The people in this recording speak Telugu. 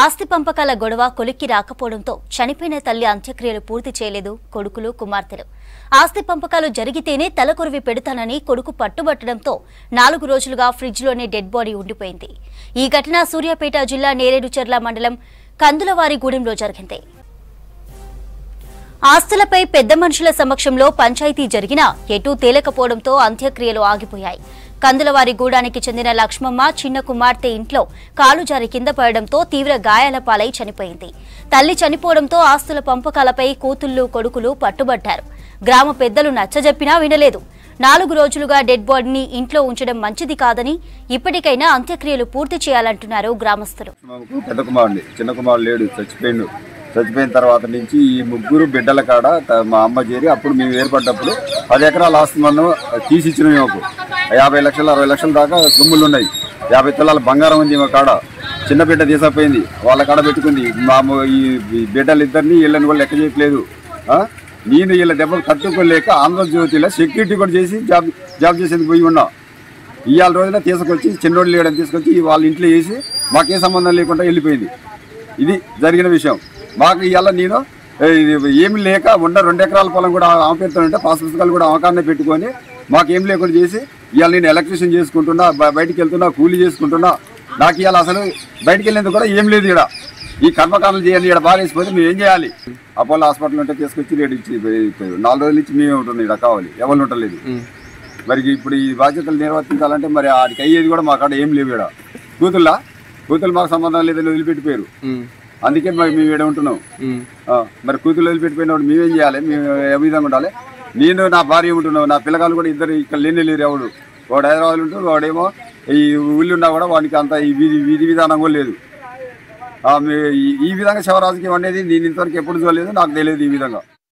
ఆస్తి పంపకాల గొడవ కొలిక్కి రాకపోవడంతో చనిపోయిన తల్లి అంత్యక్రియలు పూర్తి చేయలేదు కొడుకులు కుమార్తెలు. ఆస్తి పంపకాలు జరిగితేనే తలకొరివి పెడతానని కొడుకు పట్టుబట్టడంతో 4 రోజులుగా ఫ్రిడ్జ్లోనే డెడ్ బాడీ ఉండిపోయింది. ఈ ఘటన సూర్యాపేట జిల్లా నేరేడుచర్ల మండలం కందులవారిగూడెంలో జరిగింది. ఆస్తులపై పెద్ద మనుషుల సమక్షంలో పంచాయతీ జరిగినా ఎటూ తేలకపోవడంతో అంత్యక్రియలు ఆగిపోయాయి. కందులవారిగూడానికి చెందిన లక్ష్మమ్మ చిన్న కుమార్తె ఇంట్లో కాలు జారి కింద పడడంతో తీవ్ర గాయాల పాలై చనిపోయింది. తల్లి చనిపోవడంతో ఆస్తుల పంపకాలపై కూతుళ్లు కొడుకులు పట్టుబట్టారు. గ్రామ పెద్దలు నచ్చజెప్పినా వినలేదు. 4 రోజులుగా డెడ్ బాడీని ఇంట్లో ఉంచడం మంచిది కాదని ఇప్పటికైనా అంత్యక్రియలు పూర్తి చేయాలంటున్నారు గ్రామస్తులు. చచ్చిపోయిన తర్వాత నుంచి ఈ ముగ్గురు బిడ్డల కాడ మా అమ్మ చేరి అప్పుడు మేము ఏర్పడ్డప్పుడు 10 ఎకరాల ఆస్తి మనం తీసిచ్చిన మాకు 50 లక్షలు 60 లక్షల దాకా సొమ్ములు ఉన్నాయి. 50 తులాల బంగారం ఉంది మా కాడ. చిన్న బిడ్డ తీసపోయింది, వాళ్ళ కాడ పెట్టుకుంది. మా ఈ బిడ్డలు ఇద్దరిని వీళ్ళని కూడా లెక్క చేయట్లేదు. నేను వీళ్ళ దెబ్బలు తట్టుకోలేక ఆంధ్రజ్యోతిలో సెక్యూరిటీ కూడా చేసి జాబ్ చేసేది పోయి ఉన్నా. ఇవాళ రోజున తీసుకొచ్చి చిన్నోళ్ళు లేడని తీసుకొచ్చి వాళ్ళ ఇంట్లో వేసి మాకే సంబంధం లేకుండా వెళ్ళిపోయింది. ఇది జరిగిన విషయం. మాకు ఇవాళ నేను ఏమి లేక ఉన్న 2 ఎకరాల పొలం కూడా ఆమె పెడుతుంటే పాస్ పుస్తకాలు కూడా అవకాశం పెట్టుకొని మాకేం లేకుండా చేసి ఇవాళ నేను ఎలక్ట్రీషియన్ చేసుకుంటున్నా, బయటికి వెళ్తున్నా, కూలీ చేసుకుంటున్నా. నాకు ఇవాళ అసలు బయటికి వెళ్ళేందుకు కూడా ఏం లేదు. ఇక్కడ ఈ కర్మకాండలు చేయాలి. ఇక్కడ బాగా వేసిపోతే మేము ఏం చేయాలి? అపోలో హాస్పిటల్ ఉంటే తీసుకొచ్చి రేటు ఇచ్చి 4 రోజులు ఇచ్చి మేమే ఉంటున్నాం. ఇక్కడ కావాలి, ఎవరు ఉండలేదు. మరి ఇప్పుడు ఈ బాధ్యతలు నిర్వర్తించాలంటే మరి ఆడికి అయ్యేది కూడా మా కాడ ఏం లేవు. ఇక్కడ కూతురు మాకు సంబంధం లేదని వదిలిపెట్టిపోయారు. అందుకే మరి మేము ఇక్కడ ఉంటున్నాం. మరి కూతురు వదిలిపెట్టిపోయినప్పుడు మేమేం చేయాలి? మేము ఏ విధంగా ఉండాలి? నేను నా భార్య ఉంటున్నావు, నా పిల్లగాళ్ళు కూడా ఇద్దరు ఇక్కడ లేరు. ఎవడు వాడు హైదరాబాద్ ఉంటాడు, వాడేమో ఈ ఊళ్ళు ఉన్నా కూడా వాడికి అంత ఈ విధి విధానం కూడా లేదు. ఈ విధంగా శివరాజకీయం అనేది నేను ఇంతవరకు ఎప్పుడు చూడలేదు, నాకు తెలియదు ఈ విధంగా.